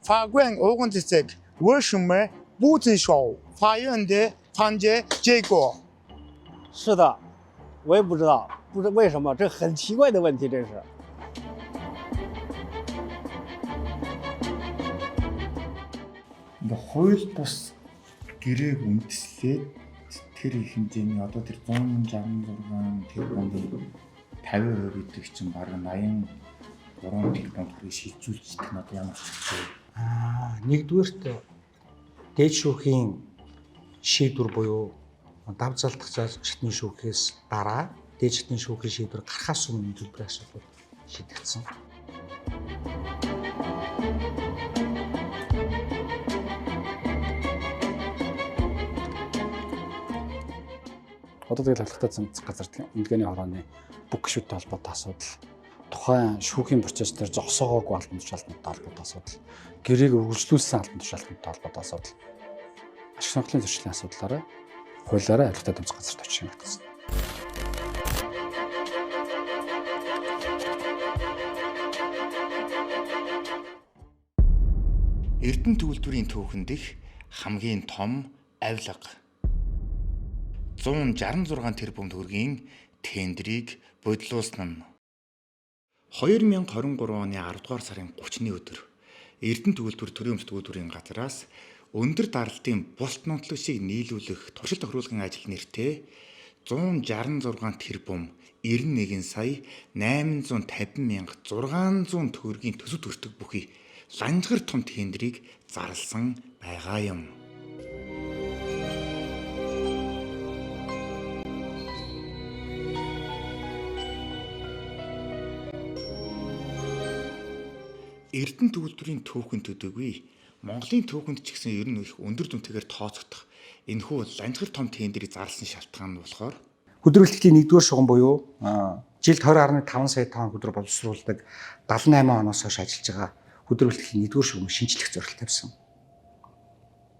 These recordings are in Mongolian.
法官organ这个为什么不遵守法院的判决结果？是的，我也不知道，不知为什么，这很奇怪的问题，这是。 хууль бус гэрээг үндэслээд тэр их хэмжээний одоо тэр 166 тэрбумын 50% гэдэг чинь бараг 83 тэрбум төгрөгийг шилжүүлчихдэг нь одоо ямар ч вэ? Нэгдүгээрт дээд шүүхийн шийдвэр буюу дав залтах шатны шүүхээс дараа дээд шатны шүүхийн шийдвэр гарахаас өмнө төлбөрийн асуудал шийдэгдсэн. Одоо тэгэл халахтай цамц газар эмнэлгээний хорооны бүх гишүүдтэй холбоотой асуудал, тухайн шүүхийн процесс дээр зогсоогоогүй албан тушаалтнуудтай холбоотой асуудал, гэрээг үргэлжлүүлсэн албан тушаалтнуудтай холбоотой асуудал, ашиг сонголтын зөрчлийн асуудлаараа хуулиараа халахтай цамц газарт очих юм гэсэн. Эрдэнэ төвлөрийн түүхэнд их хамгийн том авилга 166 тэрбум төгрөгийн тендерийг бодлуулсан нь 2023 оны 10 дугаар сарын 30-ны өдөр Эрдэнэ төвлөр төрийн өмсдгүүдийн газраас өндөр даралтын булт нунтлагчийг нийлүүлэх туршилт тохируулгын ажил нэртэй 166 тэрбум 91 сая 850,600 төгрөгийн төсөв төртөг бүхий ланжгар том тендерийг зарласан байгаа юм. Эрдэнэ төвлөрийн түүхэн төдийгүй Монголын түүхэнд ч гэсэн ер нь их өндөр дүнтэйгээр тооцогдох энэхүү ланжгар том тендерийг зарласан шалтгаан нь болохоор Хөдөлгөөний 1-р шугам буюу жилд 20.5 сая тонн хөдөр боловсруулдаг 78 оноос хойш ажиллаж байгаа хөдөлгөөний 1-р шугам шинжлэх зорилт тавьсан.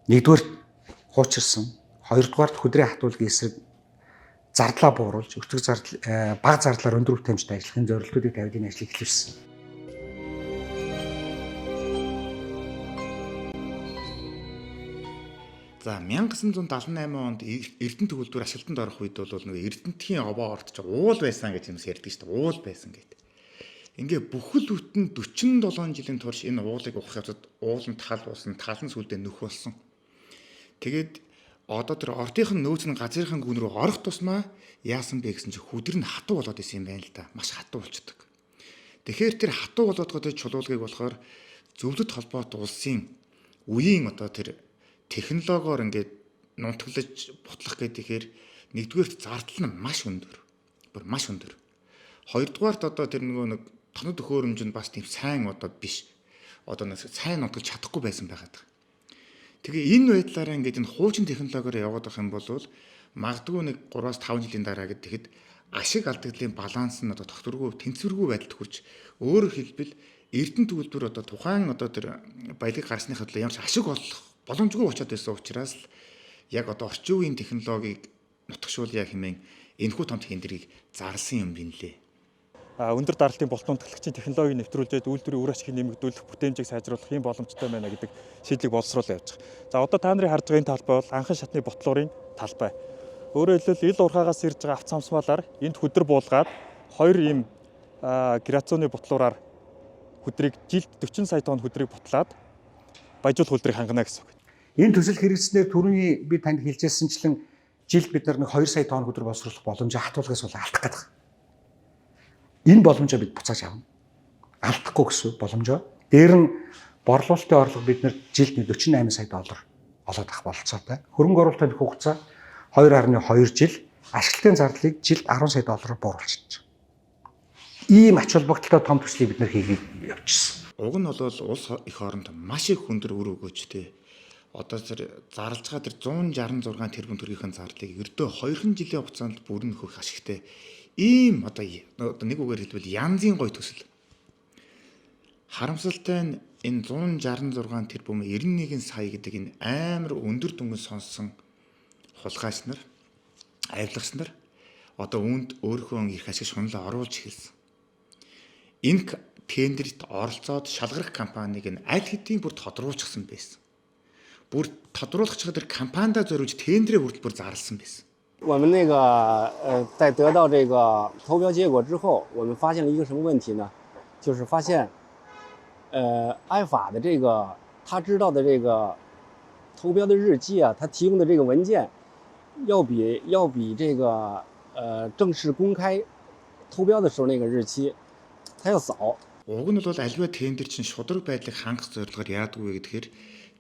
1-р хуучирсан, 2-р хөдрийн хатуулгын эсрэг зардлаа бууруулж, өртөг зардал бага зардлаар өндөр үр хэмжээтэй ажиллахын зорилтуудыг тавьдын ажлыг эхлүүлсэн. За 1978 онд Эрдэнэ төвлөр ашиглалтанд орох үед бол нөгөө Эрдэнэтийн овоо орт ч уул байсан гэж юмс ярьдаг шүү дээ. Уул байсан гэдэг. Ингээ бүхэл бүтэн 47 жилийн турш энэ уулыг ухах явцад уул нь тал болсон, тал нь сүлдээ нөх болсон. Тэгээд одоо тэр ортынх нь нөөц нь газрынхан гүн рүү орох тусмаа яасан бэ гэсэн чи хүдэр нь хатуу болоод исэн юм байна л да. Маш хатуу болчихдог. Тэгэхээр тэр хатуу болоод гоо чулуулгыг болохоор зөвлөлт холбоот улсын үеийн одоо тэр технологиор ингээд нунтаглаж бутлах гэхээр нэгдүгээр зардал нь маш өндөр. Бүр маш өндөр. Хоёрдугаарт одоо тэр нэг тоног төхөөрөмж нь бас тийм сайн одоо биш. Одоо нэг сайн нутгалж чадахгүй байсан байгаад. Тэгээ энэ байдлаараа ингээд энэ хуучин технологиор яваад байх юм бол магадгүй нэг 3-5 жилийн дараа гэхэд ашиг алдагдлын баланс нь одоо тогтворгүй, тэнцвэргүй байдалд хүрч өөрөөр хэлбэл Эрдэнэ төвлөр одоо тухайн одоо тэр баялаг гарсныхаа төлөө ямар ч ашиг олох боломжгүй болчиход байсан учраас л яг одоо орчин үеийн технологиг нутагшуулъя хэмээн энэхүү том тендерийг зарласан юм бинлээ. Өндөр даралтын булт нутаглагчийн технологиг нэвтрүүлжээд үйлдвэрийн үр ашгийг нэмэгдүүлэх бүтээмжийг сайжруулах юм боломжтой байна гэдэг шийдлийг боловсруулж явж байгаа. За одоо та нарын харж байгаа энэ талбай бол анхан шатны ботлуурын талбай. Өөрөөр хэлбэл ил урхаагаас ирж байгаа автосамсмалаар энд хөдөр буулгаад хоёр ийм грацооны ботлуураар хөдрийг жилд 40 сая тонн хөдрийг бутлаад баяжуул хөлдрийг хангана гэсэн үг. Энэ төсөл хэрэгжснээр түрүүний би танд хэлжсэнчлэн жилд бид нар 2 сая тонн хөдөр боловсруулах боломжийг хатуулгаас бол алдах гэдэг. Энэ боломжоо бид буцааж авна. Алдахгүй гэсэн боломжоо. Дээр нь борлуулалтын орлого бид нар жилд 48 сая доллар олоод авах бололцоотой. Хөрөнгө оруулалтын хугацаа 2.2 жил, ашиглалтын зардлыг жилд 10 сая доллараар бууруулж байгаа. Ийм ач холбогдолтой том төслийг бид нар хийгээд явчихсан. Уг нь бол улс их хооронд маш их хүндэр үр өгөөжтэй. Одоо тэр зарлж байгаа тэр 166 тэрбум төгрөгийн зардлыг ердөө 2 жилийн хугацаанд бүрэн нөхөх ашигтай. Ийм одоо нэг үгээр хэлбэл янзын гой төсөл. Харамсалтай нь энэ 166 тэрбум 91 сая гэдэг энэ амар өндөр дүнгийн сонссон хулгайч нар, авилгач нар одоо үүнд өөрийнхөө их ашиг шунлаа оруулж эхэлсэн. Энэ тендерт оролцоод шалгарах компанийг нь аль хэдийн бүр тодруулчихсан байсан. Бүр тодруулах чигээр компанида зориулж тендерээ хүртэл бүр зарласан байсан. 我们在得到这个投标结果之后，我们发现了一个什么问题呢？就是发现，爱法的他知道的这个投标的日期啊，他提供的这个文件，要比这个正式公开投标的时候那个日期，它要早。 Уг нь бол альва тендер чинь шудраг байдлыг хангах зорилгоор яадаг вэ гэхээр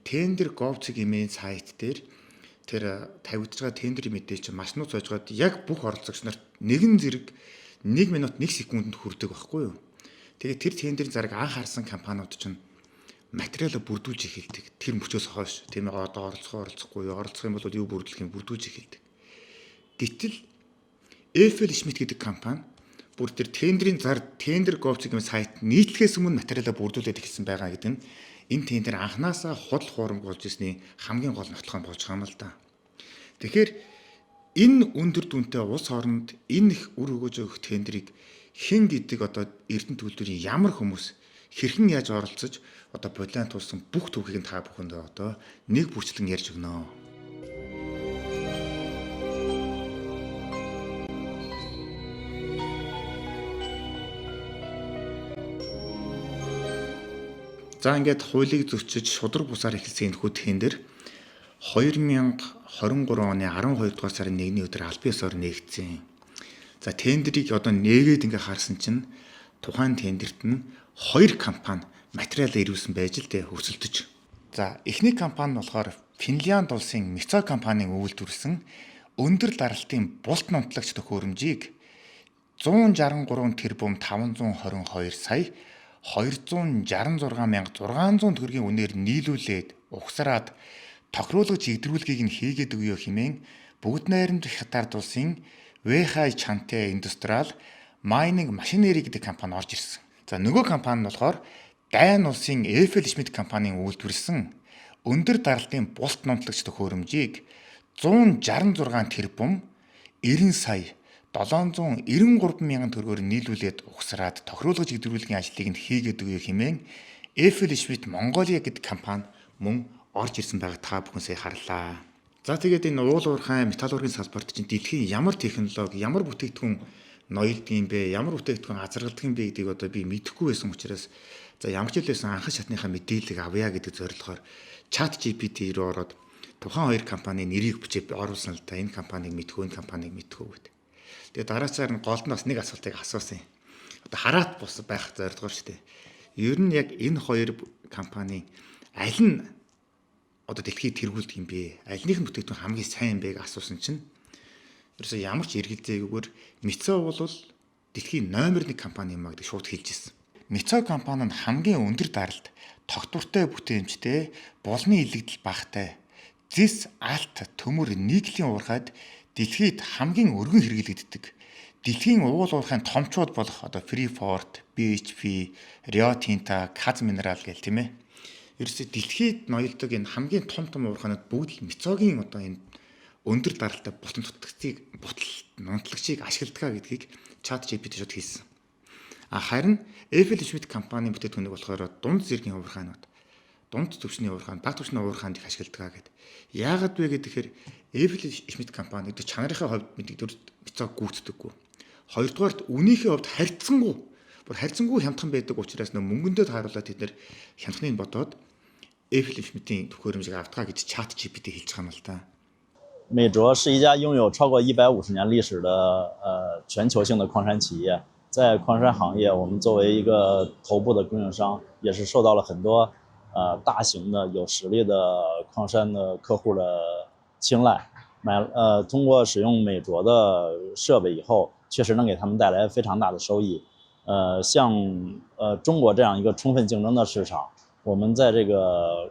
тендер gov.cg-ийн сайт дээр тэр тавигдж байгаа тендерийн мэдээлэл чинь машинууд сойжгаад яг бүх оролцогч нарт нэгэн зэрэг 1 минут 1 секундэд хүрдэг байхгүй юу. Тэгээд тэр тендерийн зараг анх харсан компаниуд чинь материалаа бүрдүүлж эхэлдэг. Тэр мөчөөс хойш тийм ээ одоо оролцохгүй оролцох юм бол юу бүрдүүлэх юм бүрдүүлж эхэлдэг. Гэтэл Eiffel Schmidt гэдэг компани бүр тэр тендерийн зар тендер gov.cg-ийн сайт нийтлэхээс өмнө материалаа бүрдүүлээд эхэлсэн байгаа гэдэг нь энэ тендер анханасаа худал хуурам болж ирсний хамгийн гол нотлохоо болж байгаа юм л да. Тэгэхээр энэ өндөр дүнтэй улс орнд энэ их үр өгөөж өгөх тендерийг хэн гэдэг одоо эрдэнэ төлөвлөрийн ямар хүмүүс хэрхэн яаж оролцож одоо бодлын тулсан бүх түүхийг та бүхэндээ одоо нэг бүрчлэн ярьж өгнө. За ингээд хуулийг зөрчиж шудраг бусаар эхэлсэн энэ хүү тендер 2023 оны 12 дугаар сарын 1-ний өдөр аль биесээр нээгдсэн. За тендерийг одоо нээгээд ингээ харсан чинь тухайн тендерт нь 2 компани материалаа ирүүлсэн байж л дээ өрсөлдөж. За эхний компани нь болохоор Финлянд улсын Metso компанийн үйлдвэрлэсэн өндөр даралтын булт нунтлагч төхөөрөмжийг 163 тэрбум 522 сая 266,600 төгрөгийн үнээр нийлүүлээд угсараад тохируулгаж игдрүүлгийг нь хийгээд өгөө хэмээн бүгд найрамд Хятад улсын Weihai Chante Industrial Mining Machinery гэдэг компани орж ирсэн. За нөгөө компани нь болохоор Дайн улсын Eiffel Schmidt компанийн үйлдвэрлэсэн өндөр даралтын булт нунтлагч төхөөрөмжийг 166 тэрбум 90 сая 793 мянган төгрөгөөр нийлүүлээд угсараад тохируулгаж игдрүүлгийн ажлыг нь хийгээд өгөө хэмээн Eiffel Schmidt Mongolia гэдэг компани мөн орж ирсэн байгааг та бүхэн сая харлаа. За тэгээд энэ уул уурхай металл ургийн салбарт чинь дэлхийн ямар технологи, ямар бүтээгдэхүүн ноёлдог юм бэ, ямар бүтээгдэхүүн азаргалдаг юм бэ гэдгийг одоо би мэдэхгүй байсан учраас за ямар ч хэлсэн анхан шатныхаа мэдээллийг авъя гэдэг зорилгоор ChatGPT рүү ороод тухайн хоёр компанийн нэрийг бичиж оруулсан л да. Энэ компанийг мэдхүү, энэ компанийг мэдхүү гэдэг. Тэгээд дараачаар нь голд нас нэг асуултыг асуусан. Одоо хараат бус байх зорилгоор шүү дээ. Ер нь яг энэ хоёр компани аль нь одоо дэлхийд тэргүүлдэг юм бэ? Альнийх нь бүтээгдэхүүн хамгийн сайн юм бэ гэж асуусан чинь ерөөсөө ямар ч эргэлзээгүйгээр Metso бол дэлхийн номер 1 компани юм а гэдэг шууд хэлж ирсэн. Metso компани нь хамгийн өндөр даралт, тогтвортой бүтээмжтэй, булны илэгдэл багтай, зис алт төмөр нийглийн уурхайд дэлхийд хамгийн өргөн хэрэглэгддэг. Дэлхийн уул уурхайн томчууд болох одоо Freeport, BHP, Rio Tinto, Kaz Mineral гэл тийм ээ. Ерөөсөө дэлхийд ноёлдог энэ хамгийн том уурхайнууд бүгд л Metso-гийн одоо энэ өндөр даралтай бултан нунтлагчийг ашигладаг гэдгийг ChatGPT шууд хийсэн. Харин Eiffel Schmidt компанийн бүтээгдэхүүнийг болохоор дунд зэргийн уурхайнууд, дунд түвшний уурхайн, бага түвшний уурхайнд их ашигладаг гэдэг. Яагаад вэ гэхээр Eiffel Schmidt компани гэдэг чанарын хувьд мэддэг Metso гүйцэдэггүй. Хоёрдугаарт үнийхээ хувьд харьцангуй хямдхан байдаг учраас мөнгөндөө тааруулаад тэд нэр хямдхныг бодоод Eiffel Schmidt-ийн төхөөрөмжийг авдгаа гэж ChatGPT хэлж байгаа юм л да. 美卓是一家拥有超过150年历史的全球性的矿山企业，在矿山行业，我们作为一个头部的供应商，也是受到了很多大型的有实力的矿山的客户的青睐。通过使用美卓的设备以后，确实能给他们带来非常大的收益。像中国这样一个充分竞争的市场，我们在这个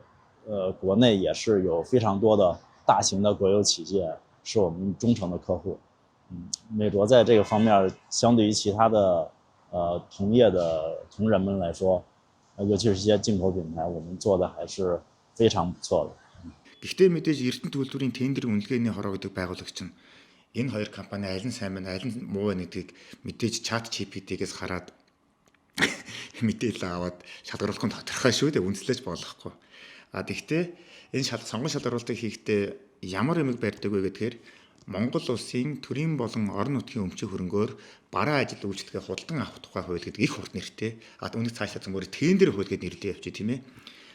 国内也是有非常多的大型的国有企业是我们忠诚的客户。美卓在这个方面相对于其他的同业的同仁们来说，尤其是一些进口品牌，我们做的还是非常不错的。 Гэхдээ мэдээж Эрдэнэ төлөвлөрийн тендер үнэлгээний хороо гэдэг байгуулагч нь энэ хоёр компани аль нь сайн байна, аль нь муу байна гэдгийг мэдээж ChatGPT-гээс хараад мэдээлэл аваад шалгаруулах нь тодорхой шүү дээ, үндэслэж болохгүй. Тэгэхдээ энэ сонгон шалгаруулалтыг хийхдээ ямар юмэг барьдаг вэ гэдгээр Монгол улсын төрийн болон орон нутгийн өмчийн хөрөнгөөр бараа ажил үйлчлэгээ худалдан авах тухай хууль гэдэг их урт нэртэй. Үүнийг цаашаа зөмөр тендер хууль гэдэг нэрлэе явчих тийм ээ.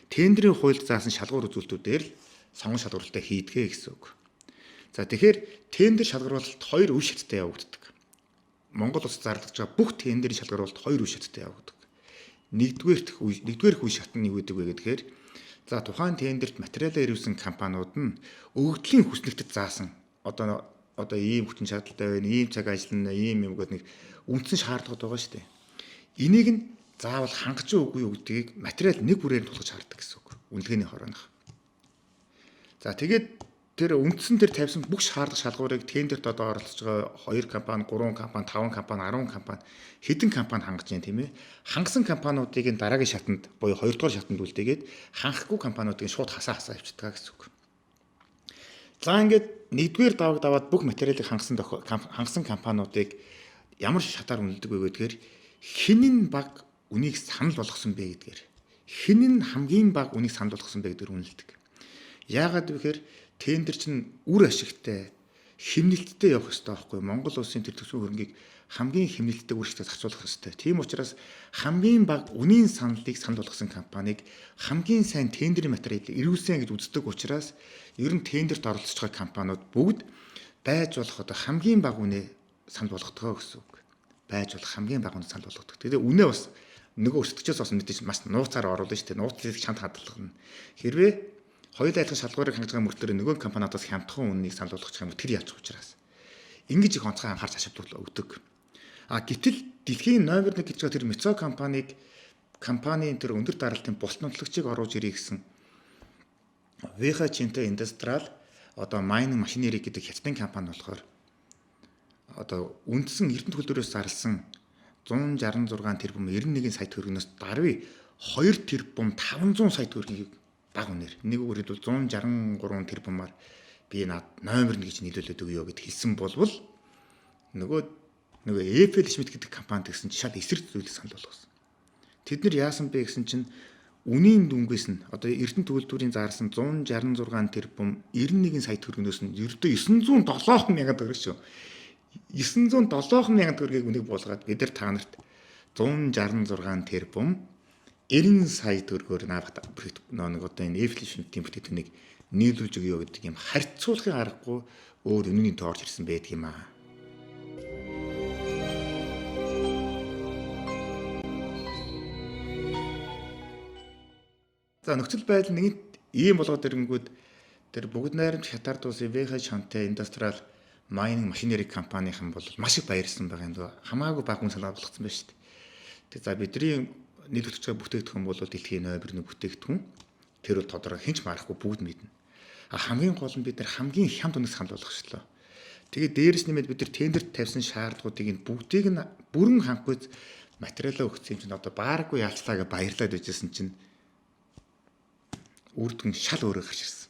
Тендерийн хуульд заасан шалгуур үзүүлэлтүүдээр л сонгон шалгаруулалтаа хийдгээ гэсэн үг. За тэгэхээр тендер шалгаруулалт хоёр үе шаттай явагддаг. Монгол улс зарлаж байгаа бүх тендерийн шалгаруулалт хоёр үе шаттай явагддаг. Нэгдүгээрх үе шат нь юу гэдэг вэ гэхээр за тухайн тендерт материалаа ирүүлсэн компаниуд нь өгөгдлийн хүснэгтэд заасан одоо ийм хүчин чадалтай байна, ийм цаг ажиллана, ийм юм гэдэг нэг үндсэн шаардлагууд байгаа шүү дээ. Энийг нь заавал хангаж үгүй юу гэдгийг материал нэг бүрээр тулгаж хардаг гэсэн үг. Үнэлгээний хорооных. За тэгээд тэр үндсэн тэр тавьсан бүх шалгуурыг тендерт одоо оролцож байгаа 2 компани, 3 компани, 5 компани, 10 компани хэдэн компани хангаж байна тийм ээ. Хангасан компаниудыг нь дараагийн шатанд буюу 2 дугаар шатанд үлдээгээд хангахгүй компаниудыг шууд хасаа авчдаг гэсэн үг. За ингээд нэгдүгээр даваг даваад бүх материалыг хангасан компаниудыг ямар шатаар үнэлдэг вэ гэдгээр хэн нь баг үнийг санал болгосон бэ гэдгээр хэн нь хамгийн баг үнийг санал болгосон бэ гэдгээр үнэлдэг. Яагаад вэ гэхээр тендер чинь үр ашигтай хэмнэлттэй явах хэрэгтэй байхгүй. Монгол улсын тэр төсвийн хөрөнгийг хамгийн хэмнэлттэй үр ашигтай зарцуулах хэрэгтэй. Тийм учраас хамгийн баг үнийн саналыг санал болгосон компанийг хамгийн сайн тендерийн материалыг ирүүлсэн гэж үздэг учраас ер нь тендерт оролцож байгаа компаниуд бүгд байж болох одоо хамгийн баг үнэ санал болгодог гэсэн үг. Байж болох хамгийн баг үнэ санал болгодог. Тэгээ үнэ бас нөгөө өрсөлдөгчөөс бас мэдээж маш нууцаар оруулна шүү дээ. Нууцлыг чанд хадгална. Хэрвээ хоёул айлгын шалгуурыг хангаж байгаа мөртлөө нөгөө компаниудаас хямдхан үннийг санал болгох юм тэр яачих учраас ингэж их онцгой анхаарч ашиглал өгдөг. Гэтэл дэлхийн номер 1 гэж байгаа тэр Мицо компанийн тэр өндөр даралтын бус нотлагчийг оруулж ирэх гэсэн Веха Чинта Индустриал одоо майнинг машинери гэдэг хятадын компани болохоор одоо үндсэн эрдэнэ төлбөрөөс зарласан 166 тэрбум 91 сая төгрөгнөөс даруй 2 тэрбум 500 сая төгрөгийг баг үнээр нэг үгээр бол 163 тэрбумаар би номер 1 гэж нийлүүлээд өгөө гэд хэлсэн болвол нөгөө Apple Schmidt гэдэг компанид гэсэн шал эсрэг зүйлийг санал болгосон. Тэд нар яасан бэ гэсэн чинь үнийн дүнгээс нь одоо эрдэнэ төлбөрийн заарсан 166 тэрбум 91 сая төгрөгнөөс нь ердөө 907 мянган төгрөг шүү. 907 мянган төгрөгийг үнийг буулгаад бид нар та нарт 166 тэрбум 90 сая төгрөгөөр нэг одоо энэ Apple Schmidt-ийн бүтээгдэхүүнийг нийлүүлж өгөө гэдэг юм харьцуулахын аргагүй өөр үнийн тоо орж ирсэн байдаг юм аа. За нөхцөл байдал нэг ийм болгоод ирэнгүүт тэр бүгд найрамд хятад улсын Веха Чинта Индустриал майнинг машинери компанийн бол маш их баярлсан байгаа юм даа. Хамаагүй баг хүн санаа болгоцсон байна шүү дээ. Тэгээ за бидний нийлүүлж байгаа бүтээгдэхүүн бол дэлхийн номер 1 бүтээгдэхүүн. Тэр бол тодорхой хинч марахгүй бүгд мэднэ. Хамгийн гол нь бид нар хамгийн хямд үнэс санал болгочлоо. Тэгээ дээрэс нэмээд бид нар тендерт тавьсан шаардлагуудыг нь бүгдийг нь бүрэн хангахгүйц материалаа өгсөн юм чинь одоо бааргүй ялцлаа гэж баярлаад байжсэн чинь үр дүн шал өөрөө гарч ирсэн.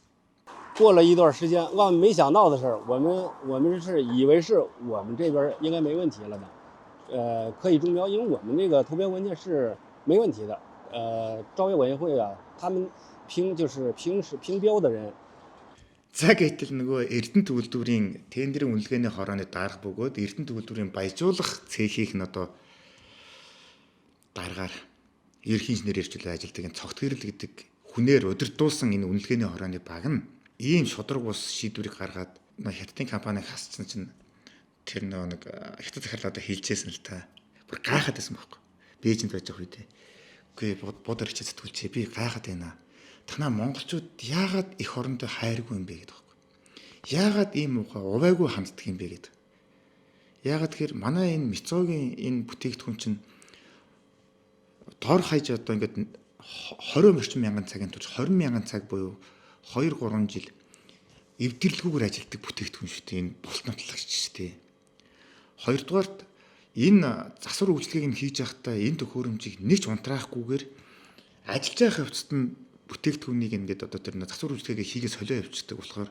过了一段时间，我们没想到的是，我们是以为是我们这边应该没问题了的，可以中标，因为我们这个投标文件是没问题的，招标委员会啊，他们评标的人。 За гэтэл нөгөө эрдэнэ төлбөрийн тендерийн үнэлгээний хорооны дарга бөгөөд эрдэнэ төлбөрийн баяжуулах цехийнх нь одоо даргаар ерхий инженер ирчүүл ажилтдаг энэ цогт гэрэл гэдэг хүнээр удирдуулсан энэ үнэлгээний хорооны баг нь ийм шудраг бус шийдвэрийг гаргаад хятадын компаниг хасчихсан чинь тэр нэг хятад захирлаа одоо хилжсэн л та. Бүр гайхаад байсан байхгүй. Бээжинд байж байгаа үедээ. Үгүй бодор хичээ сэтгүүлчээ би гайхаад байна. Танаа монголчууд яагаад их орондоо хайргүй юм бэ гэдэг байхгүй. Яагаад ийм муухай увайгүй ханддаг юм бэ гэдэг. Яагаад тэгэхээр манай энэ Мицогийн энэ бүтээгдэхүүн чинь дор хаяж одоо ингээд 20 орчим мянган цагийн турш 20 мянган цаг буюу 2-3 жил эвдэрлэгүүгээр ажилладаг бүтээгдэхүүн шүү дээ. Энэ булт нотлагч шүү дээ. Хоёрдугаарт энэ засвар үйлчлэгийг нь хийж байхдаа энэ төхөөрөмжийг нэг ч унтраахгүйгээр ажиллаж байх явцад нь бүтээгдэхүүнийг ингээд одоо тэр засвар үйлчлэгийг хийгээ солио явуулдаг болохоор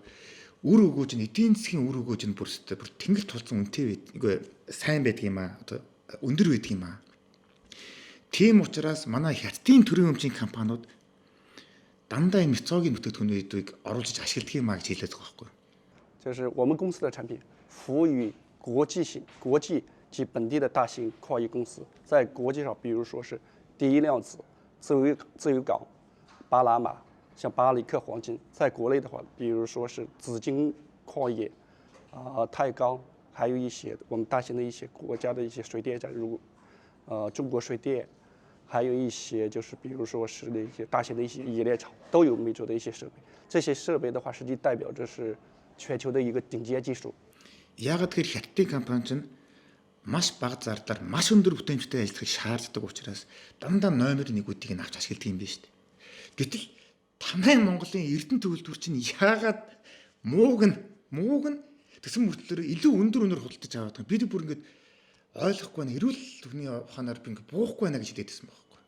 үр өгөөж нь эдийн засгийн үр өгөөж нь бүр тэнгэр тулцсан үнэтэй байдаг. Сайн байдаг юм аа. Одоо өндөр байдаг юм аа. Тийм учраас манай хятадын төрийн өмчийн компаниуд дандаа энэ мицоогийн бүтээгдэхүүнүүдийг оруулж ашигладаг юм а гэж хэлээд байгаа байхгүй юу? 就是我们公司的产品服务于国际及本地的大型矿业公司，在国际上，比如说是第一量子、自由港、巴拿马，像巴里克黄金；在国内的话，比如说是紫金矿业、太钢，还有一些我们大型的一些国家的一些水电站，如中国水电，还有一些就是比如说是那些大型的一些冶炼厂，都有美洲的一些设备。这些设备的话，实际代表着是全球的一个顶尖技术。 Яагаад гэхээр хятадын компани чинь маш бага зардлаар маш өндөр бүтээмжтэй ажиллахыг шаарддаг учраас дандаа номер 1-үүдийг нь авч ашигладаг юм биш үү? Гэтэл Тамайн Монголын Эрдэнэ төгөлдөр чинь яагаад мууг нь тэгсэн мөртлөөр илүү өндөр өнөр худалдаж аваад байгаа. Бид бүр ингэж ойлгохгүй байна. Эрүүл төвний ухаанаар би ингэ буухгүй байна гэж хэлээдсэн байхгүй.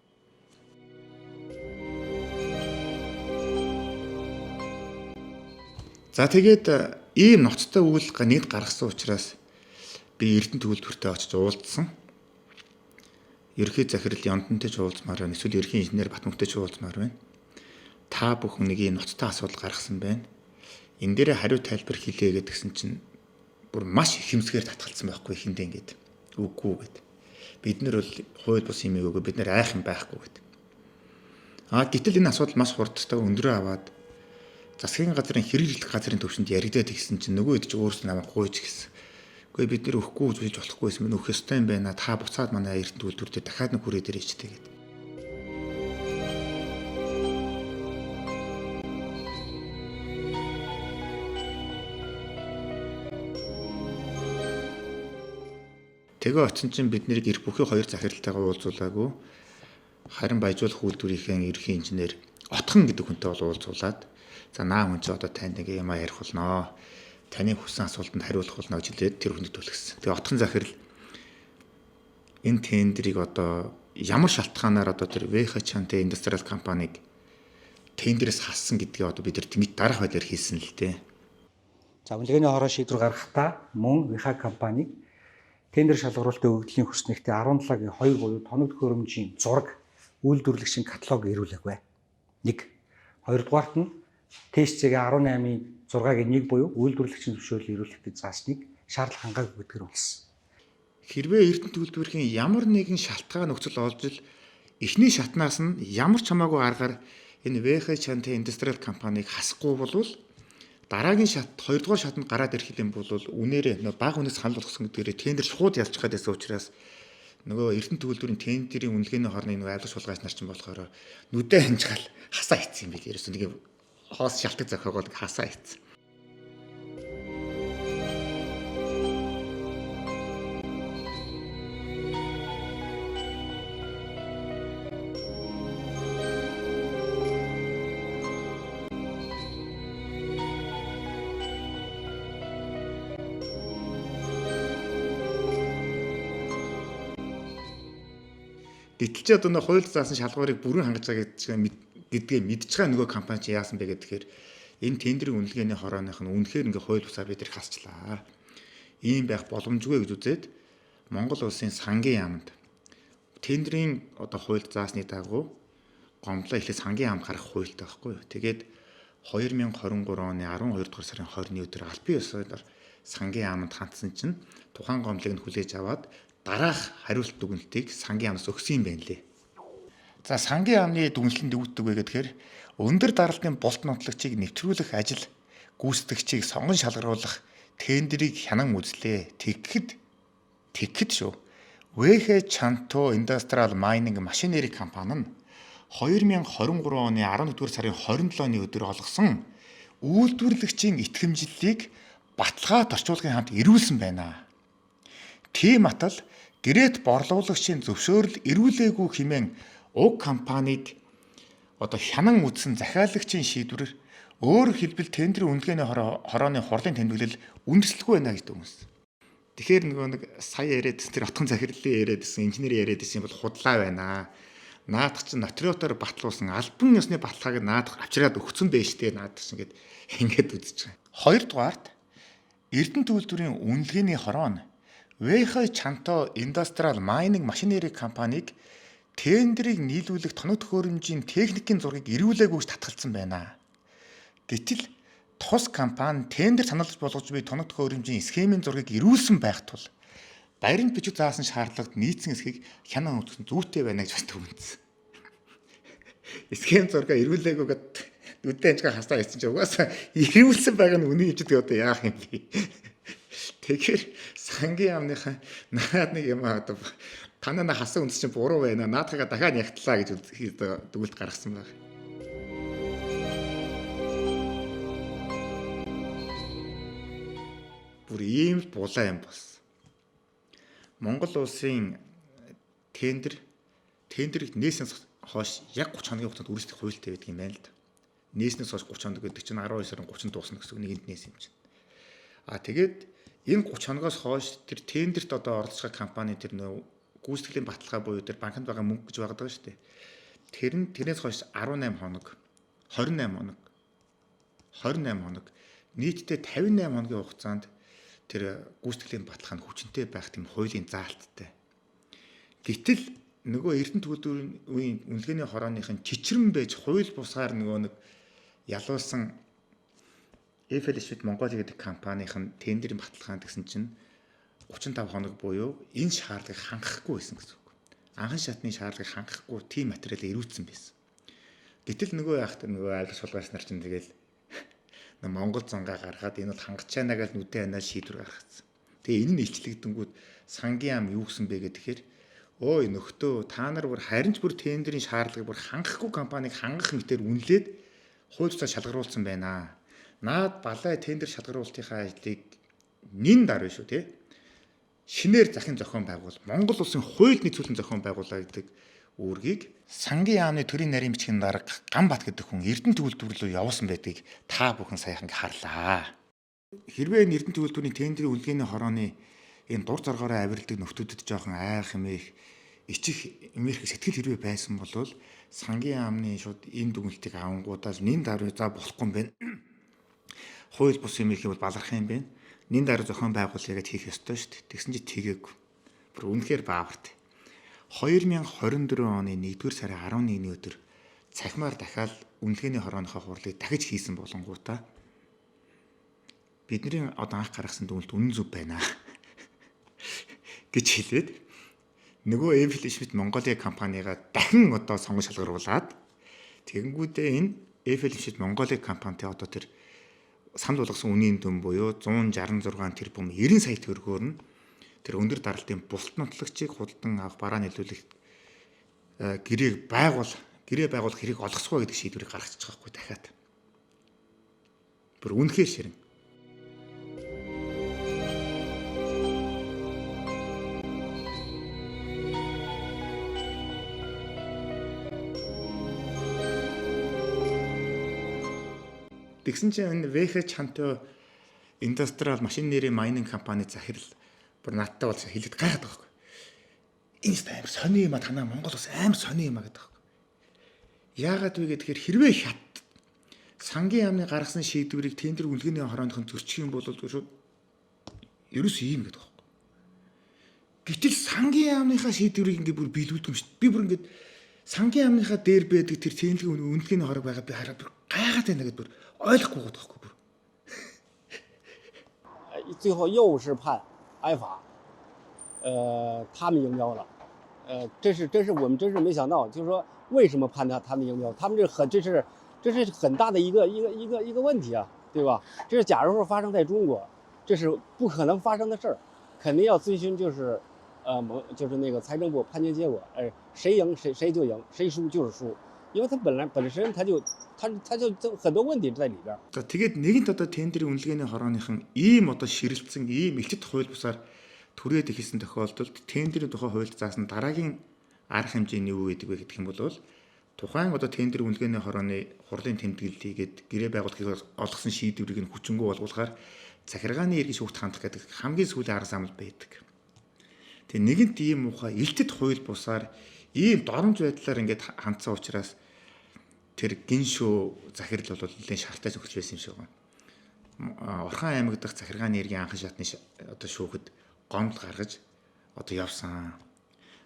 За тэгээд ийм ноцтой үйл нэгд гаргасан учраас би Эрдэнэ төгөлдөртөө очиж уулзсан. Ерхий захирал Яндантай ч уулзмаар байна. Эсвэл ерхий инженер Батмөнхтэй ч уулзмаар байна. Та бүхэн нэг ийм ноцтой асуудал гаргасан байна. Энэ дээр хариу тайлбар хэлээ гэдгсэн чинь бүр маш их хэмсгээр татгалцсан байхгүй хиндэ ингээд. Үгүй гэд. Бид нар бол хууль бус юм ээгүй бид нар айх юм байхгүй гэд. Гэтэл энэ асуудал маш хурдтай өндрөө аваад засгийн газрын хэрэгжлэх газрын төвшөнд яригдаад ирсэн чинь нөгөө хэд ч өөрсдөө намайг гуйж гисэн. Гэхдээ бид нэр өхгүй гэж болохгүйсэн минь өөх ёстой юм байна. Та буцаад манай Эрдэнэ төгөлдөр дахиад нэг хүрээ дээр ичтэй гэд. Тэгээ очсон чинь бид нэрийг эрх бүхий хоёр захиралтайгаа уулзуулаагүй. Харин баяжуулах үйлдвэрийн ерхий инженер Отхон гэдэг хүнтэй бол уулзуулаад за наа хүн чи одоо танд нэг юм ярих болно. Таны хүссэн асуултанд хариулах болно гэж хэлээд тэр хүнийг төлгсөн. Тэгээ Отхон захирал энэ тендерийг одоо ямар шалтгаанаар одоо тэр ВХ-Чанте индустриал компаниг тендерээс хассан гэдгийг одоо бид нар тэмдэг дараах байдлаар хийсэн л дээ. За үнэлгээний хороо шийдвэр гаргахдаа мөн ВХ компаниг тендер шалгаруулалтын өгөгдлийн хүснэгтээ 17-гийн 2 буюу тоног төхөөрөмжийн зураг үйлдвэрлэгчийн каталог ирүүлээгүй. 1. Хоёрдугаарт нь ТСЦ-гийн 18-ийн 6-гийн 1 буюу үйлдвэрлэгчийн зөвшөөрлөг ирүүлэхдээ заасныг шаардлага хангаагүй гэдгээр үнэлсэн. Хэрвээ Эрдэнэ төгөлдөрийн ямар нэгэн шалтгаан нөхцөл олж ил эхний шатнаас нь ямар ч хамаагүй аргаар энэ ВХ-Чанте индустриал компаниг хасахгүй болвол дараагийн шат 2 дугаар шатанд гараад ирэх юм бол үнээрээ бага үнээс санал болгосон гэдгээр тендер шууд ялж чадсан учраас нөгөө Эрдэнэ төгөлдөрийн тендерийн үнэлгээний хорны нөгөө айлгаж шулгаач нар чинь болохоор нүдэ ханжгаал хасаа хийцсэн юм бил. Ерөөс нэг хоос шалтгаан зохиогоод хасаа хийцсэн. Гэтэл ч одоо нэг хууль заасан шалгуурыг бүрэн хангаж байгаа гэдгээ мэдж байгаа нөгөө компани чи яасан бэ гэхээр энэ тендерийн үнэлгээний хорооных нь үнэхээр ингээ хууль бусаар бид нар хасчлаа. Ийм байх боломжгүй гэж үзээд Монгол улсын сангийн яамд тендерийн одоо хууль заасны дагуу гомдлоо эхлээд сангийн яамд гарах хуультай байхгүй юу. Тэгээд 2023 оны 12 дугаар сарын 20-ны өдөр албан ёсоор сангийн яамд хандсан чинь тухайн гомдлыг нь хүлээж аваад дараах хариулт дүгнэлтийг сангийн яамнаас өгсөн юм байна лээ. За сангийн яамны дүгнэлтэнд өгдөг вэ гэхээр өндөр даралтын болт нотлогчийг нэвтрүүлэх ажил гүйцэтгэгчийг сонгон шалгаруулах тендерийг хянан үзлээ. Тэгэхэд шүү. ВХ-Чанте Индустриал Майнинг Машинери компани нь 2023 оны 11 дугаар сарын 27-ны өдөр олгосон үйлдвэрлэгчийн итгэмжлэлийг баталгаат орчуулгын хамт ирүүлсэн байна. Тийм атал гэрээт борлуулагчийн зөвшөөрөл ирүүлээгүй хэмээн уг компанид одоо хянан үзсэн захиалагчийн шийдвэрээр өөрөөр хэлбэл тендерийн үнэлгээний хорооны хурлын тэмдэглэл үндэслэхгүй байна гэж дүгнэсэн. Тэгэхээр нөгөө нэг сая яриадсэн тэр Отхон захирлын яриадсэн инженер яриадсэн бол худлаа байна. Наадах чинь нотариотоор батлуулсан албан ёсны баталгааг наадах авчираад өгсөн байж тээ наадах чинь ингээд үзэж байгаа. Хоёрдугаарт Эрдэнэ төгөлдөрийн үнэлгээний хороо нь ВХ-Чанте Индустриал Майнинг Машинери компаниг тендерийг нийлүүлэх тоног төхөөрөмжийн техникийн зургийг эрүүлээгүй гэж татгалзсан байна. Гэтэл тус компани тендер саналж болгож буй тоног төхөөрөмжийн схемийн зургийг эрүүлсэн байх тул баримт бичиг заасан шаардлагад нийцсэн эсхийг хянан өгсөн зүйтэй байна гэж бас төвлөсөн. Схем зургаа эрүүлээгүй гэдэг үдэ анжгаа хасаа хийсэн чинь угаасаа эрүүлсэн байгаа нь үнэн гэж одоо яах юм бэ? Тэгэхээр сангийн яамныхаа наад нэг юм одоо танаа хасан үндэс чинь буруу байна. Наадхайгаа дахиад ягтлаа гэж дүгэлт гаргасан байна. Бүр ийм л булаа юм болсон. Монгол улсын тендерийг нээснээс хойш яг 30 хоногийн хугацаанд үргэлжлэх хуультай байдаг юм байна л да. Нээснээс хойш 30 хоног гэдэг чинь 12 сарын 30-нд дуусна гэсэн үг нэгэнд нээс юм чинь. Тэгээд энэ 30 хоногоос хойш тэр тендерт одоо оролцох компани тэр нөө гүйцэтгэлийн баталгаа буюу тэр банкнд байгаа мөнгө гэж байгаа даа шүү дээ. Тэрнээс хойш 18 хоног, 28 хоног нийтдээ 58 хоногийн хугацаанд тэр гүйцэтгэлийн баталгаа нь хүчинтэй байх тийм хуулийн заалттай. Гэтэл нөгөө Эрдэнэ төлөвлөрийн үеийн үнэлгээний хорооныхын чичрэн байж хууль бусгаар нөгөө нэг ялуулсан FLSH Mongolia гэдэг компанийн тендерийн баталгаанд гэсэн чинь 35 хоног буюу энэ шаардлагыг хангахгүй байсан гэсэн үг. Анхан шатны шаардлагыг хангахгүй тийм материалыг эрүүцсэн байсан. Гэтэл нөгөө яахт нөгөө айлгч сулгаас нар чинь тэгэл Монгол зангаа гаргаад энэ бол хангаж чана гэж нүдэн анаа шийдвэр гаргацсан. Тэгээ энэ нь илчлэгдэнгүүд сангийн ам юу гэсэн бэ гэхээр ой нөхдөө та нар бүр харин ч бүр тендерийн шаардлагыг бүр хангахгүй компанийг хангах мэтээр үнэлээд хууль бусаар шалгаруулсан байна. Наад балай тендер шалгаруулалтынхаа ажлыг нин дарвэ шүү тий. Шинээр захин зохион байгуул Монгол улсын хуульд нийцүүлэн зохион байгуулаа гэдэг үүргийг сангийн яамны төрийн нарийн бичгийн дарга Ганбат гэдэг хүн Эрдэнэ төлөвлөрөөр явуулсан байдгийг та бүхэн саяхан харлаа. Хэрвээ Эрдэнэ төлөвлөрийн тендерийн үнэлгээний хорооны энэ дур зоргоороо авиралдаг нөхдүүдэд жоохон айх хэмээх ичих эмэрх сэтгэл хэрвээ байсан бол сангийн яамны шууд энэ дүгнэлтийг авангуудаас нин даруй за болохгүй юм байна. Хууль бус юм их бол баларх юм байна. Нин даруй зохион байгуулъя гэж хийх ёстой шүү дээ. Тэгсэн чи тэгээгүй. Бүр үнэхээр бааварт. 2024 оны 1-р сарын 11-ний өдөр цахимаар дахиад үнэлгээний хорооныхоо хурлыг дахиж хийсэн болонгуудаа бидний одоо анх гаргасан дүгнэлт үнэн зөв байна гэж хэлээд нөгөө FLSH Mongolia компанийгаа дахин одоо сонгож шалгаруулад тэгэнгүүтээ энэ FLSH Mongolia компанитай одоо тэр санал болгосон үнийн дүн буюу 166 тэрбум 90 сая төгрөгөөр нь тэр өндөр даралтын булт нотлагчийг худалдан авах бараа нийлүүлэх гэрээ байгуулах хэрэг олгосгоо гэдэг шийдвэрийг гаргачих жоохгүй дахиад. Бүр үнэхээр ширэн. Тэгсэн чинь энэ VH Chanto Industrial Machinery Mining компани захирал бүр надтай бол хэлээд гайхаад байгаа байхгүй. Энэ амар сони юм а танаа Монгол бас амар сони юм а гэдэг байхгүй. Яагаад вэ гэхээр хэрвээ хят сангийн яамны гаргасан шийдвэрийг тендер үнэлгээний хорооныхон зөрчих юм бол шууд ерөөс ийм гэдэг байхгүй. Гэтэл сангийн яамныхаа шийдвэрийг ингээд бүр биелүүлдэг юм шүү дээ. Би бүр ингээд сангийн яамныхаа дээр байдаг тэр тендерийн үнэлгээний хорог байгаа би хараад бүр гайхаад байна гэдэг бүр ойлгохгүй байгаа байхгүй бүр. 最后又是判挨罚，他们应标了，这是我们真是没想到，就是说为什么判他们应标？他们这是很大的一个问题啊，对吧？这是假如说发生在中国，这是不可能发生的事儿，肯定要遵循就是那个财政部判决结果，谁赢谁就赢，谁输就是输，因为它本身它就很多问题在里边。 Тэгээд нэгэнт одоо тендерийн үнэлгээний хорооныхон ийм одоо ширэлцсэн ийм элчит хууль бусаар түрээд ихсэн тохиолдолд тендерийн тухай хуульд заасан дараагийн арга хэмжээний юу гэдэг вэ гэх юм бол тухайн одоо тендерийн үнэлгээний хорооны хурлын тэмдэглэлийгээд гэрээ байгуулахыг олгосон шийдвэрийг нь хүчингү болгуулахаар захиргааны иргэн шүүгт хандах гэдэг хамгийн сүүлийн арга замд байдаг. Тэгээ нэгэнт ийм ухаа элчит хууль бусаар ийм доромж байдлаар ингээд хандсан учраас тэр гиншүү захирал бол нэлээд шартаа зөвхөлж байсан юм шиг байна. Орхон аймаг дахь захиргааны иргэн анхан шатны одоо шүүхэд гомдол гаргаж одоо явсан.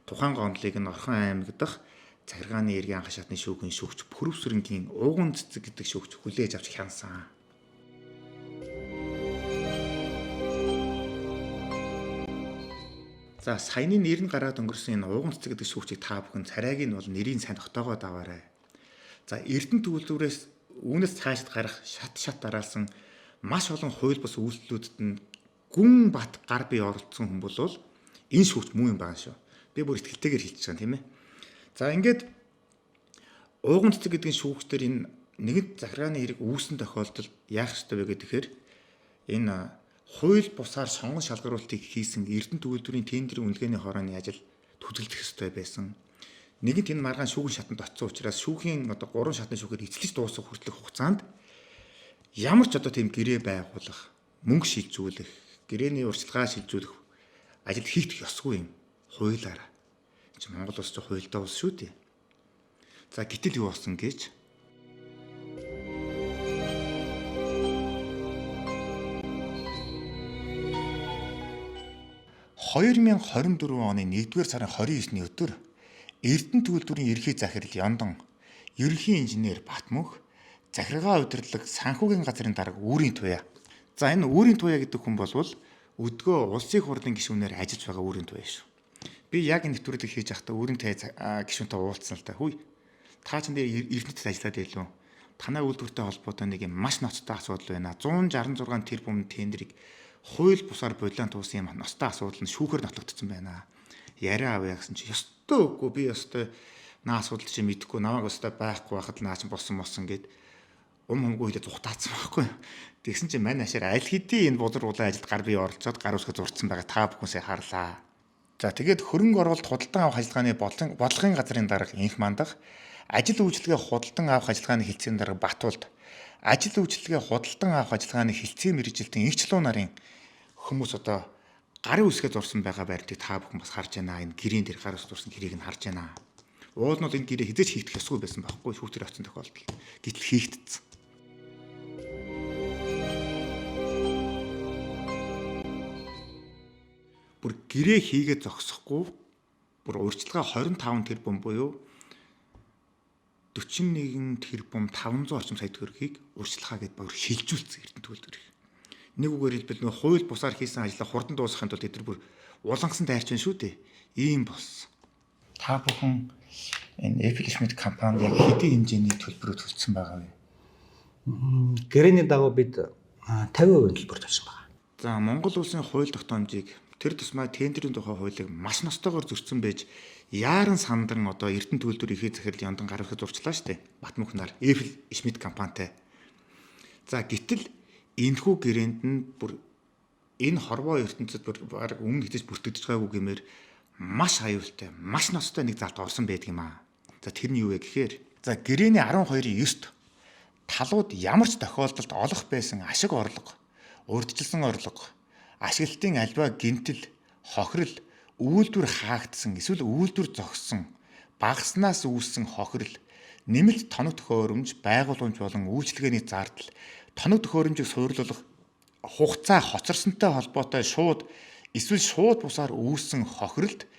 Тухайн гомдлыг нь Орхон аймаг дахь Захиргааны эргийн анхан шатны шүүхийн шүүгч Пүрвсрэнгийн Ууган цэцэг гэдэг шүүгч хүлээж авч хянсан. За саяны нэр нь гараад өнгөрсөн энэ Ууган цэцэг гэдэг шүүгчийг та бүхэн царайг нь бол нэрийн сайн тогтоогоод аваарай. За Эрдэнэ төлөвлөрөөс үүнээс цаашд гарах шат дараалсан маш олон хууль бус үйлдэлүүдэд нь гүн бат гар бие оролцсон хүн бол энэ шүүгч муу юм байна шүү. Би бүр итгэлтэйгээр хэлж байгаа тийм ээ. За ингээд Ууган цэцэг гэдэг шүүгчдэр энэ нэгэнт захиргааны хэрэг үүссэн тохиолдолд яах ёстой вэ гэхээр энэ хууль бусаар сонгон шалгаруултыг хийсэн Эрдэнэ төгөлдрийн тендерийн үнэлгээний хорооны ажил төдөлдөх ёстой байсан. Нэгэнт энэ маргаан шүүгэн шатанд очсон учраас шүүхийн 3 шатны шүүхээр эцэлж дуусах хүртэлх хугацаанд ямар ч тийм гэрээ байгуулах, мөнгө шилжүүлэх, гэрээний урьдчилгаа шилжүүлэх ажил хийх ёсгүй юм. Хуулиараа. Чи Монгол улс ч хуультай улс шүү дээ. За гэтэл юу болсон гэж 2024 оны 1-р сарын 29-ний өдөр Эрдэнэ төгөлдрийн ерхий захирал Яндон, ерөнхий инженер Батмөнх, захиргаа удирдлага санхүүгийн газрын дарга Үүрийн Туяа. За энэ Үүрийн Туяа гэдэг хүн болвол өдгөө улсын хурлын гишүүнээр ажиллаж байгаа Үүрийн Туяа шүү. Би яг энэ нэвтрүүлгийг хийж байхдаа Үүрийн Туяа гишүүнтэй уулзсан л та. Хүй. Та ч нэр Эрдэнэтэд ажиллаад илүү. Танай үйлдвэртэй холбоотой нэг юм маш ноцтой асуудал байна. 166 тэрбум тендерийг хууль бусаар болион туусан юм ноцтой асуудал нь шүүхээр нотлогдсон байна. Яриа авъя гэсэн чи ёстой үгүй би ёстой наа асуудал чи мэдэхгүй намайг ёстой байхгүй байхад наа чи болсон гэд humгүй хэлээ зүхтаацсан байхгүй. Тэгсэн чи мань ашаар аль хэдийн энэ бузар улаан ажилд гар бие оролцоод гар үсгээ зурцсан байгаа та бүхнсээ харлаа. За тэгээд хөрөнгө оруулалт худалдан авах ажиллагааны бодлогын газрын дарга инх мандах, ажил үйлчилгээ худалдан авах ажиллагааны хэлтсийн дарга Батуулд, ажил үйлчилгээ худалдан авах ажиллагааны хэлтсийн мэргэжилтийн инхчлүү нарын хүмүүс одоо гарын үсгээ зурсан байгаа байртыг та бүхэн бас харж байна. Энэ гэрийн дээр гар ус зурсан гэрээг нь харж байна. Уул нь бол энэ гэрээ хизээч хийгдэх ёсгүй байсан байхгүй шүүхтэр очсон тохиолдол. Гэтэл хийгдсэн. Бүр гэрээ хийгээд зогсохгүй бүр урьдчилгаа 25 тэрбум буюу 41 тэрбум 500 орчим сая төгрөгийг урьдчилгаа гэдээ бүр шилжүүлсэн Эрдэнэ төгөлдөр. Нэг үгээр хэлбэл нөө хууль бусаар хийсэн ажлаа хурдан дуусгахын тулд эдгээр бүр улангасан тайрчин шүү дээ. Ийм болсон. Та бүхэн энэ Apple Schmidt компанид яг хэдийн хэмжээний төлбөрөөр төлсөн байгаа вэ? Гэрээний дагуу бид 50% төлбөр төлсөн байгаа. За Монгол улсын хууль тогтоомжийг тэр тусмаа тендерийн тухай хуулийг маш ностойгоор зөрчсөн байж яаран сандран одоо Эрдэнэ төгөлдөр ихээ захирал Яндон гар ихэд зурчлаа штэ. Батмөнхнаар Apple Schmidt компанитай. За гэтэл энэхүү гэрээнд нь бүр энэ хорвоо ертөнцид бүр баг өмнө хитэж бүртгэж байгаагүй гэмээр маш аюултай, маш ноцтой нэг залт орсон байдаг юм аа. За тэр нь юу вэ гэхээр за гэрээний 12-ийн 9-т талууд ямар ч тохиолдолд олох байсан ашиг орлого, урьдчилсан орлого, ашиглалтын альва гэмтэл, хохирол, үйлдвэр хаагдсан, эсвэл үйлдвэр зогссон, багаснаас үүссэн хохирол, нэмэлт тоног төхөөрөмж, байгууламж болон үйлчилгээний зардал, тоног төхөөрөмжийг суйрлуулах хугацаа хоцорсонтой холбоотой шууд эсвэл шууд бусаар үүссэн хохиролд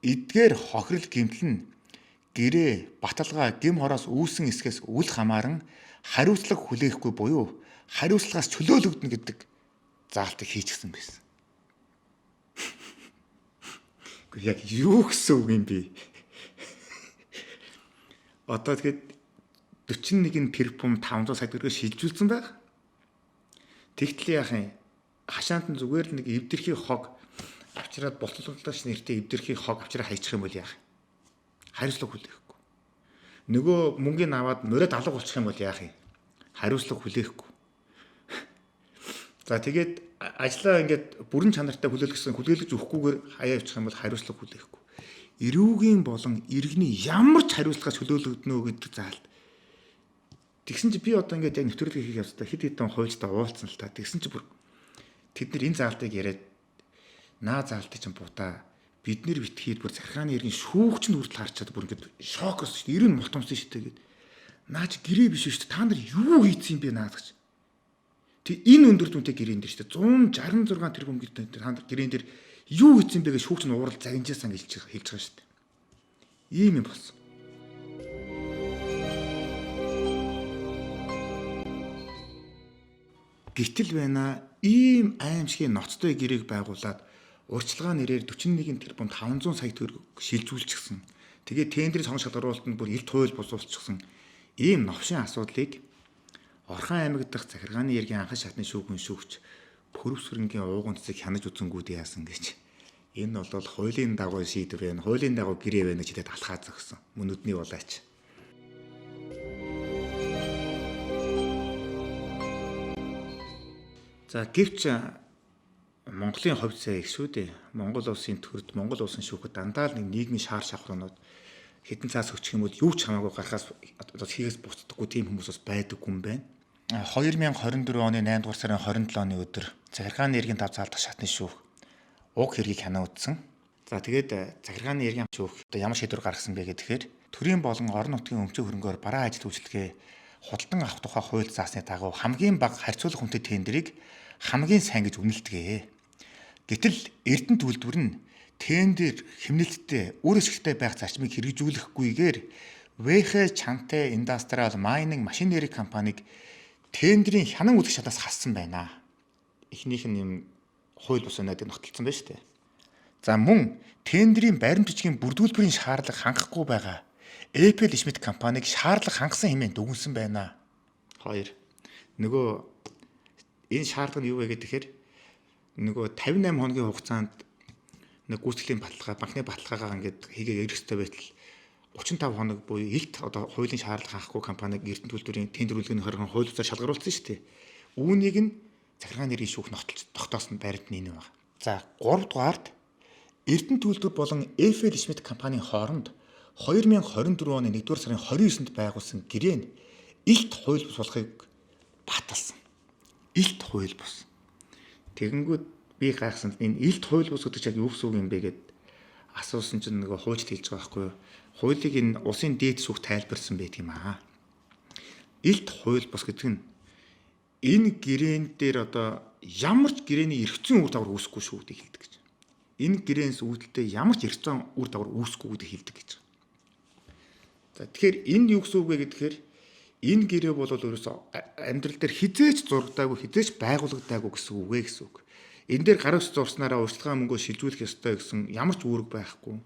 эдгээр хохирол гэмтэл нь гэрээ, баталгаа, гим хороос үүссэн эсгээс үл хамааран хариуцлага хүлээхгүй буюу хариуцлагаас чөлөөлөгдөнө гэдэг заалтыг хийчихсэн байсан. Гэхдээ яг юу гэсэн үг юм бэ? Одоо тэгэхэд 41 тэрбум 500 сая төгрөгөөр шилжүүлсэн байх. Тэгтэл яах юм? Хашаанд нь зүгээр л нэг эвдэрхий хог авчираад болтолгоолооч нэртэй эвдэрхий хог авчираа хайчих юм бол яах? Хариуцлага хүлээхгүй. Нөгөө мөнгөний аваад морид алга болчих юм бол яах юм? Хариуцлага хүлээхгүй. За тэгээд ажлаа ингээд бүрэн чанартай хүлээлгэж өгөхгүйгээр хаяа явчих юм бол хариуцлага хүлээхгүй. Эрүүгийн болон иргэний ямар ч хариуцлагаас чөлөөлөгднө гэдэг заалт. Тэгсэн чи би одоо ингээд яг нэвтрүүлэг хийх явцдаа хэд хэдэн хуульчтай уулзсан л та. Тэгсэн чи бүр тэд нар энэ заалтыг яриад наа заалтыг чинь бутаа бид нэр битгээд бүр захиргааны иргэн шүүгч нь хүртэл харчаад бүр ингээд шок болсон шүү дээ. 90 мултумсан шүү дээ гээд. Наа чи гэрээ биш шүү дээ. Та нар юу хийцэн бэ наа гэж. Тэг энэ өндөр дүнтэй гэрээн дээр шүү дээ. 166 тэрбум гэдэг та нар гэрээн дээр Юу хийсэн бэ гэж шүүгч нь уурал загинжаасан гэж хэлж байгаа шүү дээ. Ийм юм болсон. Гэтэл байна ийм аимшигын ноцтой гэрээг байгуулад урьдчилгаа нэрээр 41 тэрбум 500 сая төгрөг шилжүүлчихсэн. Тэгээд тендерийн сонгох шалгаруулалтанд бүр эрт хууль босуулчихсан. Ийм новшин асуудлыг Орхон аймаг дахь захиргааны ергийн анхан шатны шүүгэн шүүгч Пөрөвсрэнгийн ууган цэцэг хянаж үзэнгүүд яасан гэж. Энэ бол хуулийн дагуу шийдвэр байна. Хуулийн дагуу гэрээ байна гэж хэлээд алхаа зогсон. Мөн нүдний улаач. За гэвч Монголын хувьд сайн их шүү дээ. Монгол улсын төрд Монгол улсын шүүхэд дандаа л нийгмийн шаар шавхруудад хэдэн цаас өччих юм бол юу ч хамаагүй гарахаас хийгээс буцдаггүй тийм хүмүүс бас байдаггүй юм байна. 2024 оны 8 дугаар сарын 27 оны өдөр захиргааны ергийн тав заалдах шатны шүүх уг хэргийг хянаа үзсэн. За тэгээд захиргааны ергийн шүүх ямар шийдвэр гаргасан бэ гэхээр төрийн болон орон нутгийн өмчөө хөрөнгөөр бараа ажил үйлчлэгээ худалдан авах тухай хууль заасны дагуу хамгийн бага харьцуулах хүнтэй тендерийг хамгийн сайн гэж үнэлдэгэ. Гэтэл Эрдэнэт үйлдвэр нь тендер хэмнэлттэй үр ашигтай байх зарчмыг хэрэгжүүлэхгүйгээр Вэхэ Чанте Индастриал Майнинг машинери компаниг тендерийн хянан үзэх шатаас хассан байна. Эхнийх нь юм хууль бус өнөөдөр нотолцсон байна шүү дээ. За мөн тендерийн баримт бичгийн бүрдүүлбэрийн шаардлага хангахгүй байгаа Apple Schmidt компаниг шаардлага хангасан хэмээн дүгнсэн байна. 2. Нөгөө энэ шаардлага нь юу вэ гэхээр нөгөө 58 хоногийн хугацаанд нэг гүйцэтгэлийн баталгаа, банкны баталгаагаа ингээд хийгээ эрх зүйтэй байтал 35 хоног буюу илт одоо хуулийн шаардлага хангахгүй компаниг Эрдэнэт үйлдвэрийн тендер үйлдвэрийн хоригон хууль бусаар шалгаруулсан шүү дээ. Үүнийг нь захиргааны ергийн шүүх нотолж тогтоосон баримт нь энэ байна. За 3 дугаард Эрдэнэт үйлдвэр болон Apple Schmidt компанийн хооронд 2024 оны 1-р сарын 29-нд байгуулсан гэрээ нь илт хууль бус болохыг баталсан. Илт хууль бус. Тэгэнгүүт би гайхсан энэ илт хууль бус гэдэг чинь юу гэсэн үг юм бэ гэд асуусан чинь нөгөө хуульд хэлж байгаа байхгүй юу? Хуулийг энэ улсын дээд шүүх тайлбарсан байдаг юм аа. Илт хууль бус гэдэг нь энэ гэрээн дээр одоо ямар ч гэрээний эрх зүйн үр дагавар үүсэхгүй шүү гэдгийг хэлдэг гэж. Энэ гэрээнс үүдэлтэй ямар ч эрх зүйн үр дагавар үүсэхгүй гэдгийг хэлдэг гэж. За тэгэхээр энэ юу гэсэн үг вэ гэхээр энэ гэрээ бол өөрөөсөө амьдрал дээр хизээч зурагдаагүй, хизээч байгуулагдаагүй гэсэн үг вэ гэсэн үг. Энэ дээр гараас зурснараа урьдчилгаа мөнгөө шилжүүлэх ёстой гэсэн ямар ч үүрэг байхгүй.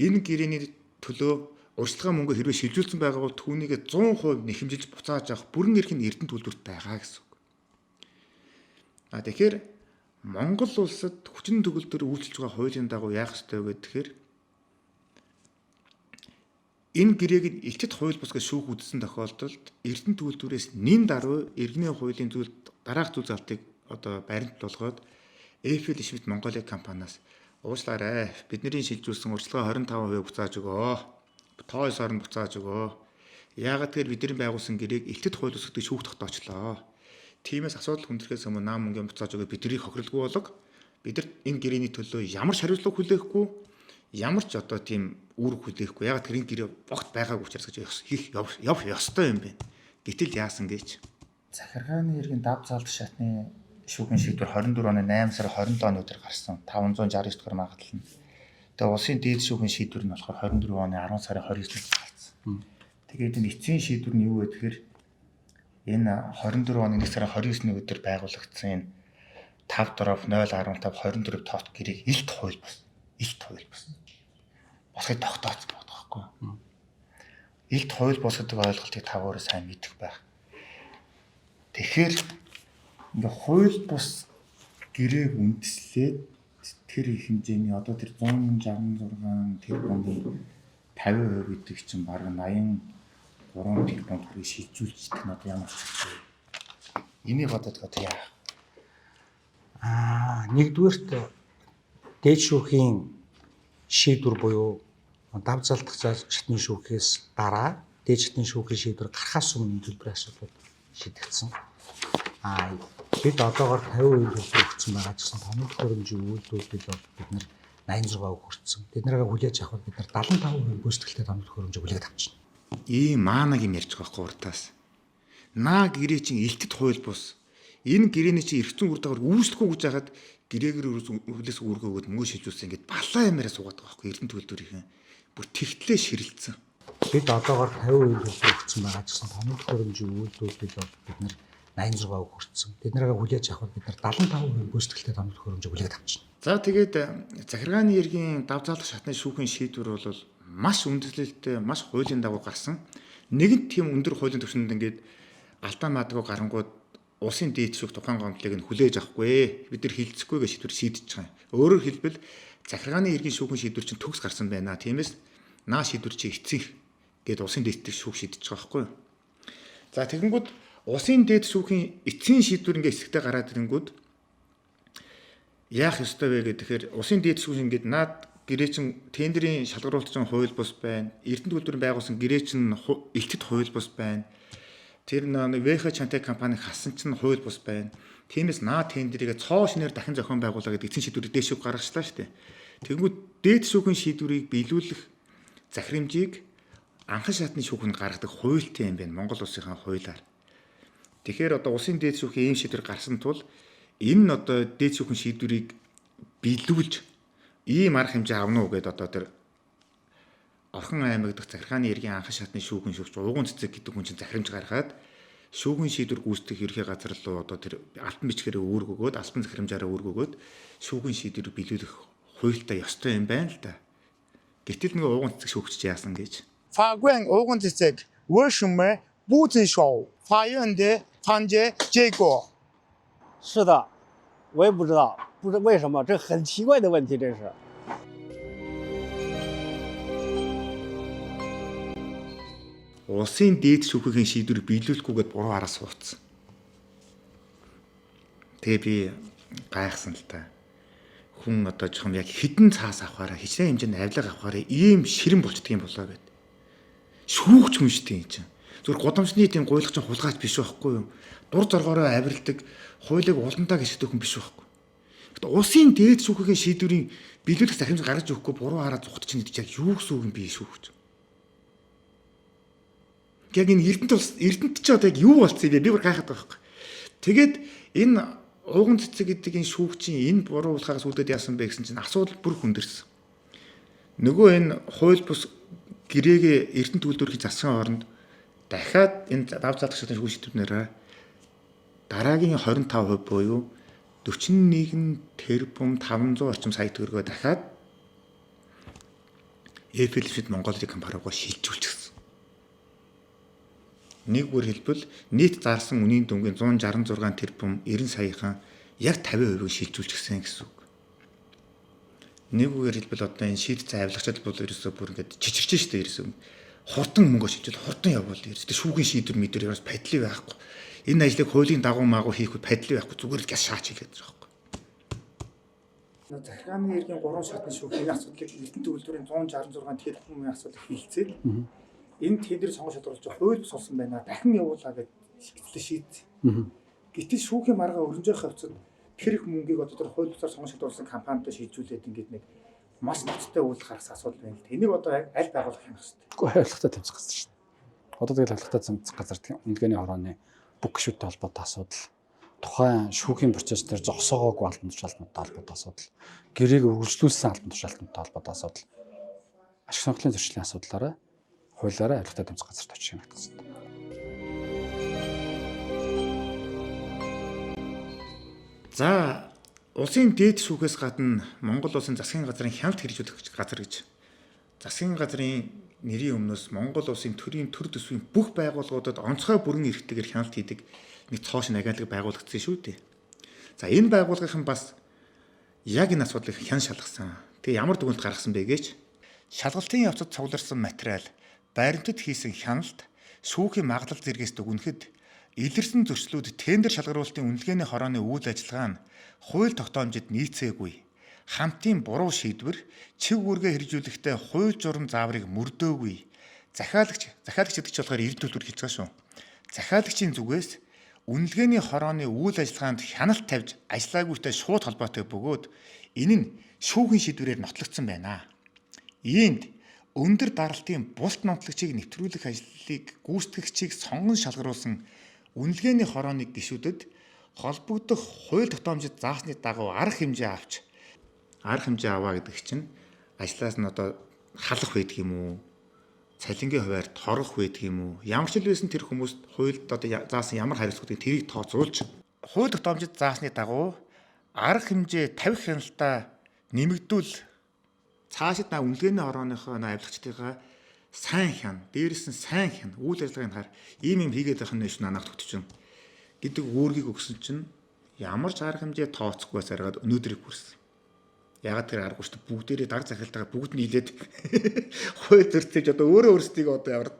Энэ гэрээний төлөө урьдчилгаа мөнгөө хэрвээ шилжүүлсэн байгаа бол түүнийг 100% нэхэмжилж буцааж авах бүрэн эрх нь Эрдэнэт үйлдвэрт байгаа гэсэн үг. Тэгэхээр Монгол улсад хүчин төгөлдөр үйлчилж байгаа хуулийн дагуу яах ёстой вэ гэхээр энэ гэрээг нь элтэд хууль бус гэж шүүх үзсэн тохиолдолд Эрдэнэт үйлдвэрээс нин даруй иргэний хуулийн зүйл дараах зүйл залтыг одоо баримт болгоод Apple Schmidt Mongolia компаниас уучлаарай. Бидний шилжүүлсэн урьдчилгаа 25% буцааж өгөө. Тоос орн буцааж өгөө. Яагаад гэвэл бидний байгуулсан гэрээг элтэд хууль бус гэдэг шүүх тогтоочлоо. Тиймээс асуудал хүндрэхээс өмнө нам мөнгө буцааж өгөө биднийг хохирлгүй болог. Бид нар энэ гэрээний төлөө ямар ч хариуцлага хүлээхгүй, ямар ч одоо тийм үүрэг хүлээхгүй. Яагаад тэр энэ гэрээ огт байгаагүй учраас гэж хийх явах ёстой юм байна. Гэтэл яасан гэж захиргааны ергийн дав заалт шатны шүүхийн шийдвэр 24 оны 8 сарын 27 оны өдөр гарсан 569 дугаар магадлал нь. Тэгээ улсын дээд шүүхийн шийдвэр нь болохоор 24 оны 10 сарын 29-нд гарсан. Тэгээд энэ эцсийн шийдвэр нь юу вэ гэхээр энэ 24 оны 1 сарын 29-ны өдөр байгуулагдсан энэ 5 доров 0.15 24 тоот гэрээг илт хууль бус. Илт хууль бус. Босхыг тогтооцсон байгаа байхгүй юу? Илт хууль бус гэдэг ойлголтыг та өөрөө сайн мэдэх байх. Тэгэхээр ингээ хууль бус гэрээг үндэслээд тэр хэмжээний одоо тэр 166 тэрбумын 50% гэдэг чинь бараг 83 тэрбум төгрөгийг шилжүүлж идэх нь одоо ямар ч вэ? Энийг бодоод одоо яа? Нэгдүгээрт дээд шүүхийн шийдвэр буюу дав залтах шатны шүүхээс дараа дээд шатны шүүхийн шийдвэр гарахаас өмнө төлбөрийн асуудал шийдэгдсэн. Бид одоогоор 50% төлбөр өгсөн байгаа ч гэсэн томилох хөрөмжийн үйлдвэрлэлд бол бид нэр 86% хүрсэн. Тэднийг хүлээж авах бид нар 75% гүйцэтгэлтэй томилох хөрөмжийг хүлээж авчихна. Ийм маанаг юм ярьж байгаа байхгүй уртаас. Наа гэрээ чинь элтэд хууль бус. Энэ гэрээний чи эргэцэн үр дагавар үүслэхгүй гэж хагаад гэрээгээр хүлээс үүргөөгөөд мөнгө шилжүүлсэн ингээд балаа ямаараа суугаад байгаа байхгүй Эрдэнэ төлөвлөрийн бүр тэгтлээ ширэлцэн. Бид одоогоор 50% хүрсэн байгаа ч гэсэн томилох хөрөмжийн үйлдвэрлэлд бид нар 86% хүрсэн. Тэднийг хүлээж авах бид нар 75% гүйцэтгэлтэй томилох хөрөмжийг хүлээж авчихна. За тэгээд захиргааны эргийн давзаалах шатны шүүхийн шийдвэр бол маш үндэслэлтэй, маш хуулийн дагуу гарсан. Нэгэн тийм өндөр хуулийн түвшинд ингээд алдаа маадгүй гарангууд улсын дээд шүүх тухайн гомдлыг нь хүлээж авахгүй. Бид нар хилцэхгүй гэж шийдвэр шийдэж байгаа. Өөрөөр хэлбэл захиргааны эргийн шүүхийн шийдвэр чинь төгс гарсан байна. Тиймээс наа шийдвэр чи эцсих гэд улсын дээд шүүх шийдэж байгаа байхгүй. За тэгэнгүүт улсын дээд шүүхийн эцсийн шийдвэр ингээд эсэгтэй гараад ирэнгүүт яах ёстой вэ гэхээр улсын дээд шүүх ингээд наад гэрээ чин тендерийн шалгаруулалтын хууль бус байна. Эрдэнэ төлбөрийн байгуулсан гэрээ чин элтэд хууль бус байна. Тэр ВХ Чантай компани хасан чин хууль бус байна. Тиймээс наа тендерийг цоо шинээр дахин зохион байгуулаа гэдэг эцсийн шийдвэрийг дээд шүүх гаргачлаа шүү дээ. Тэгэнгүүт дээд шүүхийн шийдвэрийг биелүүлэх захирамжийг анхан шатны шүүхэнд гаргадаг хуультай юм байна Монгол улсынхаа хуулиар. Тэгэхээр одоо улсын дээд шүүхийн ийм шийдвэр гарсан тул энэ одоо дээд шүүхийн шийдвэрийг биелүүлж ийм арга хэмжээ авна уу гэдээ одоо тэр Орхон аймаг дахь захиргааны эргийн анхан шатны шүүхийн шүүгч Угуун цэцэг гэдэг хүн чинь захирамж гаргаад шүүхийн шийдвэр гүйцэтгэх ерхий газар руу одоо тэр алтан бичгээрээ үүрэг өгөөд алтан захирамжаараа үүрэг өгөөд шүүхийн шийдвэр биелүүлэх хуультай ёстой юм байна л да. Гэтэл нэг Угуун цэцэг шүүгч яасан гэж. 法官欧文这个为什么不遵守法院的判决结果？是的，我也不知道，不知为什么，这很奇怪的问题，这是。 Улсын дээд шүүхийн шийдвэр биелүүлэхгүйгээд буруу хараа суудсан. Тэгээ би гайхсан л та. Хүн одоо жоохон яг хідэн цаас авахаараа хичнээн хэмжээнд авилга авахаараа ийм ширэн болчдөг юм болоо гэд. Шүүгч хүн шүү дээ энэ чинь. Зүгээр гудамжны тийм гуйлах чинь хулгайч биш байхгүй юу? Дур зоргоороо авиралдаг, хуулийг улантаа гიშдэг хүн биш байхгүй. Гэхдээ улсын дээд шүүхийн шийдвэрийн биелүүлэх захирамж гаргаж өгөхгүй буруу хараа зүхт чинь яг юу гэсэн үг юм бэ шүүгч? Яг энэ Эрдэнэт ч одоо яг юу болцсон юм бэ? Би бүр гайхаад байгаа байхгүй. Тэгээд энэ Угуун цэцэг гэдэг энэ шүүгчийн энэ буруу улхаагаас үүдээд яасан бэ гэсэн чинь асуудал бүр хүндэрсэн. Нөгөө энэ хууль бус гэрээгээ Эрдэнэт үйлдвэрлэхийн засгийн оронд дахиад энэ давзаалах шатны шүүх шийдвэрнээр дараагийн 25% буюу 41 тэрбум 500 орчим сая төгрөгөө дахиад Эфэлшид Монголын компаниугаа шилжүүлчихсэн. Нэг бүр хэлбэл нийт зарсан үнийн дүнгийн 166 тэрбум 90 саяхан яг 50% шилжүүлчихсэн гэсэн үг. Нэг үгээр хэлбэл одоо энэ шийдэл цай авилгачд бол ерөөсөө бүр ингээд чичирч штэ ерөөсөө хурдан мөнгө шилжүүл хурдан явуул ерөөсөө шүүхийн шийдвэр мэдэр ерөөс падлын байхгүй. Энэ ажлыг хуулийн дагуу магуу хийхгүй падлын байхгүй зүгээр л газ шаач хийгээд байгаа байхгүй. захиргааны эргийн 3 шатны шүүхийн асуудлыг Эрдэнэт үйлдвэрийн 166 тэрбумын асуудлыг хилцээд энэ тендер сонгож шалгаруулж хууль бус болсон байна. Дахин явуулаа гэж шийдэлтэй шийдсэн. Гэтэл шүүхийн маргаа өрнжих хавцад тэр их мөнгийг одоо тэр хууль бусаар сонгож шалгаруулсан компанитай шийдвүүлээд ингээд нэг маш ноцтой үйл гаргасан асуудал байна. Энийг одоо аль байгуулах юм бэ? Үгүй авилгатай тэмцэх газар шүү дээ. Одоо тэгэл авилгатай тэмцэх газар үнэлгээний хорооны бүх гишүүдтэй холбоотой асуудал, тухайн шүүхийн процесс дээр зогсоогоогүй албан тушаалтнуудтай холбоотой асуудал, гэрээг үргэлжлүүлсэн албан тушаалтнуудтай холбоотой асуудал, ашиг сонирхлын зөрчлийн асуудлаараа хуулиараа авилгатай тэмцэх газарт очих юм гэсэн. За улсын дээд шүүхээс гадна Монгол улсын засгийн газрын хяналт хэрэгжүүлэх газар гэж засгийн газрын нэрийн өмнөөс Монгол улсын төрийн төр төсвийн бүх байгууллагуудад онцгой бүрэн эрхтэйгээр хяналт хийдэг нэг цоошин агентлаг байгуулагдсан шүү дээ. За энэ байгууллагын бас яг энэ асуудлыг хян шалгасан. Тэгээ ямар дүгнэлт гаргасан бэ гэж шалгалтын явцад цугларсан материал, баримтад хийсэн хяналт, шүүхийн магадлал зэргээс дүгнэхэд илэрсэн зөрчлүүд тендер шалгаруулалтын үнэлгээний хорооны үйл ажиллагаа нь хууль тогтоомжид нийцээгүй. Хамтын буруу шийдвэр чиг үүргээ хэрэгжүүлэхдээ хууль журам зааврыг мөрдөөгүй. Захиалагч гэдэг чинь болохоор эрдэнэ төлбөр хэлж байгаа шүү. Захиалагчийн зүгээс үнэлгээний хорооны үйл ажиллагаанд хяналт тавьж ажиллаагүйтэй шууд холбоотой бөгөөд энэ нь шүүхийн шийдвэрээр нотлогдсон байна. Иймд өндөр даралтын булт нотлогчийг нэвтрүүлэх ажлыг гүйцэтгэгчийг сонгон шалгаруулсан үнэлгээний хорооны гишүүдэд холбогдох хууль тогтоомжид заасны дагуу арга хэмжээ аваа гэдэг чинь ажлаас нь одоо халах байдаг юм уу? Цалингийн хуваар торгох байдаг юм уу? Ямар ч л байсан тэр хүмүүст хуульд одоо заасан ямар хариуцлагуудыг тэрийг тооцоолж хууль тогтоомжид заасны дагуу арга хэмжээ тавих хяналтаа нэмэгдүүл цаашид үнэлгээний орооныхоо авилгачдыгаа сайн хяна, дээрээс нь сайн хяна, үйл ажиллагааны хаар ийм хийгээд байх нь биш нанах төгтөж байна гэдэг үүргийг өгсөн чинь ямар ч арга хэмжээ тооцохгүйс аргаад өнөөдрийг хүрсэн. Ягаад тэр аргагүй шүү дээ. Бүгдээрээ дар захиралтайгаа бүгд нийлээд хууль зөрчилж одоо өөрөө өөрсдийг одоо ямар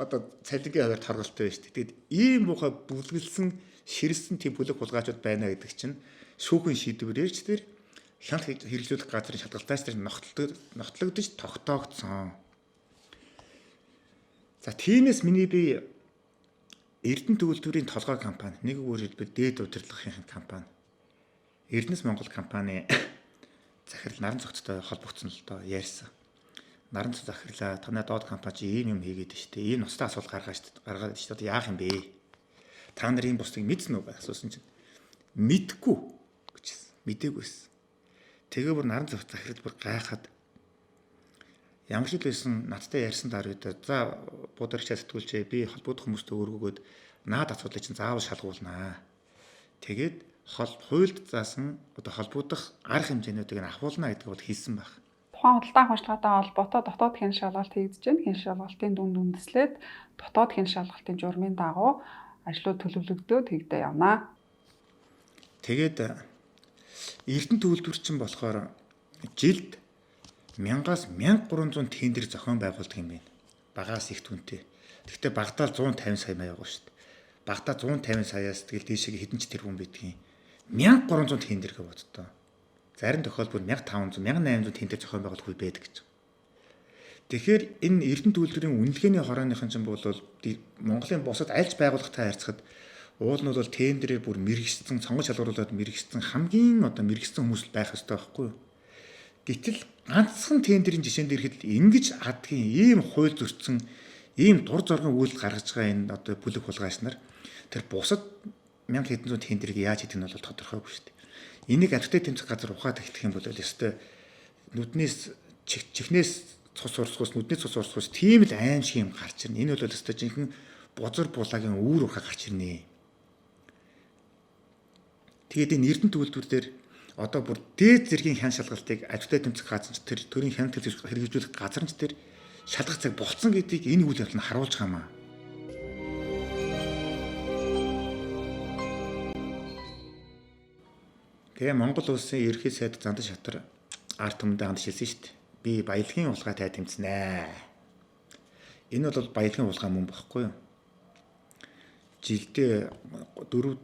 одоо цалингийн хуваар торголттой байна шүү дээ. Тэгэд ийм муухай бүлгэлсэн ширсэн тийм бүлэг хулгайчуд байна гэдэг чинь шүүхийн шийдвэрээр ч тэр хяналт хэрэгжүүлэх газрын шалгалтаас тэр нотлогдож тогтоогдсон. За тиймээс миний би Эрдэнэ төгөлтөрийн толгой компани, нэг үгээр хэлбэл дээд удирдлагын компани, Эрдэнэс Монгол компани захирал наран цогцтой холбогдсон л доо ярьсан. Наран цог захирлаа танай доод компани чи ийм юм хийгээд штэ. Ийм устдаа асуулт гаргаад штэ. Одоо яах юм бэ? Та нар ийм бусдыг мэдсэн үү гэж асуусан чинь мэдгүй гэжсэн. Мдэггүйсэн. Тэгээ бүр наран цог захирал бүр гайхаад ямар ч л байсан надтай ярьсан дараа үед за буударчаа сэтгүүлчээ би холбогдох хүмүүстээ өргөгөөд наад асуудлыг чинь заавал шалгуулнаа. Тэгээд хуульд заасан одоо холбогдох арга хэмжээнүүдийг нь ахуулна гэдэг бол хэлсэн байх. Тухайн худалдаа авах ажиллагаатай холбоотой дотоод хяналт шалгалт хийгдэж байна. Хяналт шалгалтын дүнд үндэслээд дотоод хяналт шалгалтын журмын дагуу ажлууд төлөвлөгдөөд хийгдэж явна. Тэгээд Эрдэнэ төгөлтөр чинь болохоор жилд 1000-аас 1300 тендер зохион байгуулдаг юм байна. Багаас их түнтэй. Гэхдээ багтаал 150 сая маяг байгаа шүү дээ. Багтаа 150 саяас тэгэл дээшээ хэдэн ч тэрбум байдгийн 1300 тендер гэж боддоо. Зарим тохиолдолд 1500, 1800 тендер зохион байгуулах үе байдаг гэж. Тэгэхээр энэ Эрдэнэ төгөлтөрийн үнэлгээний хорооныхан чинь бол Монголын бусад альж байгууллагатай харьцахад уул нь бол тендерээр бүр мэрэгчсэн, сонгож шалгуулад мэрэгчсэн хамгийн одоо мэрэгчсэн хүмүүс байх ёстой байхгүй юу? Гэтэл ганцхан тендерийн жишээнд ирэхэд ингэж адгийн ийм хууль зөрчсөн ийм дур зоргын үйлдэл гаргаж байгаа энэ одоо бүлэг хулгайч нар тэр бусад 1700 тендерийг яаж хийдэг нь бол тодорхойгүй шүү дээ. Энийг авторитет тэмцэх газар ухаад эхлэх юм бол ёстой нүднээс чихнээс цус урсгуус нүднээс цус урсгуус тийм л аим шиг юм гарч ирнэ. Энэ бол ёстой жинхэнэ бузар булагийн үүр ухаа гарч ирнэ. Тэгээд энэ Эрдэнэ төгөлтөр дээр одоо бүр дээд зэргийн хяналт шалгалтыг авторитет тэмцэх газар тэр төрийн хяналт хэрэгжүүлэх газар нь тэр шалгах цаг болцсон гэдгийг энэ үйл явдал нь харуулж байгаамаа. Тэгээ Монгол улсын ерөнхий сайд Зандан Шатар арт түмэндээ ханд шилсэн шүү дээ. Би баялагын улгаатай тэмцэнэ. Энэ бол баялагын улгаан мөн багхгүй юу? Жилдээ 3-4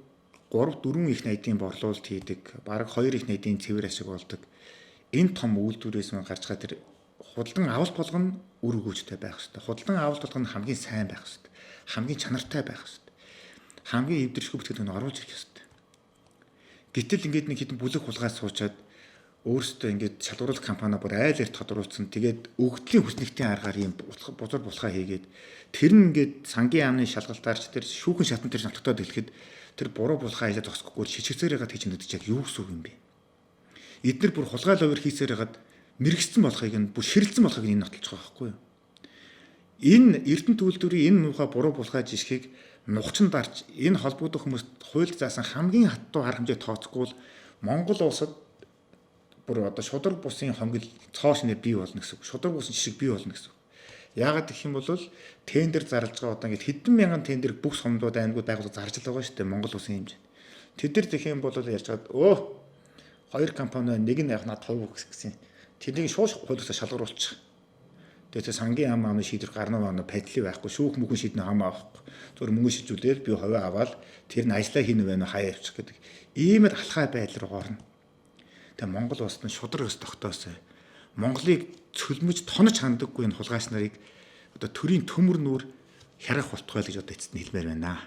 их найдын борлуулалт хийдэг, бараг 2 их найдын цэвэр ашиг болдог. Энэ том үйлдвэрээс мөн гарч байгаа тэр худалдан авалт болгоно үр өгөөжтэй байх хэрэгтэй. Худалдан авалт болгоно хамгийн сайн байх хэрэгтэй. Хамгийн чанартай байх хэрэгтэй. Хамгийн эвдэршгүй бүтээгдэхүүн оруулж ирэх хэрэгтэй. Гэтэл ингээд нэг хэдэн бүлэг хулгайс суучаад өөрсдөө ингээд шалгууруулах компани бүр айлаар тодруулсан. Тэгээд өгдлийн хүснэгтийн аргаар ийм бузар булхаа хийгээд тэр нь ингээд сангийн яамны шалгалтаарч тэр шүүхэн шатан тэр нотогдоод хэлэхэд тэр буруу булхаа хийлээ зогсохгүй шичгцээр ягаад хийж нэдэж яг юу гэсэн үг юм бэ? Эдгээр бүр хулгай ловер хийсээр ягаад мэрэгцсэн болохыг нь бүр ширэлцэн болохыг энэ нотолж байгаа байхгүй юу? Энэ Эрдэнэ төгөлтөрийн энэ муухай буруу булхай жишгийг нухчин дарж энэ холбогдох хүмүүст хуульд заасан хамгийн хатуу арга хэмжээ тооцохгүй бол Монгол улсад бүр одоо шудраг бусын хонгил цоо шинээр бий болно гэсэн үг. Шудраг бусын жишг бий болно гэсэн үг. Яагаад гэх юм бол тендер зарлж байгаа одоо ингээд хэдэн мянган тендер бүх сумдууд аймагуд байгууллага зарж л байгаа шүү дээ Монгол улсын хэмжээнд. Тэд нар зэх юм бол ярьж байгаа хоёр компани нэг нь яг над хувь гэсэн. Тэднийг шууд хуулиасаа шалгаруулчих. Тэгээд сангийн ам шийдвэр гарна маа падли байхгүй шүүх мөхөн шийднэ хамаа авахгүй. Зөвхөн мөнгө шилжүүлээд би хувиа аваад тэр нь ажиллаа хийнэ вэ хаяа явчих гэдэг. Иймэр алхай байдал руу орно. Тэгээ Монгол улсад нь шудраг өс тогтоосоо. Монголыг цөлмөж тонож ханддаггүй энэ хулгайч нарыг одоо төрийн төмөр нүур хярах болтугай л гэж одоо эцэст нь хэлмээр байна.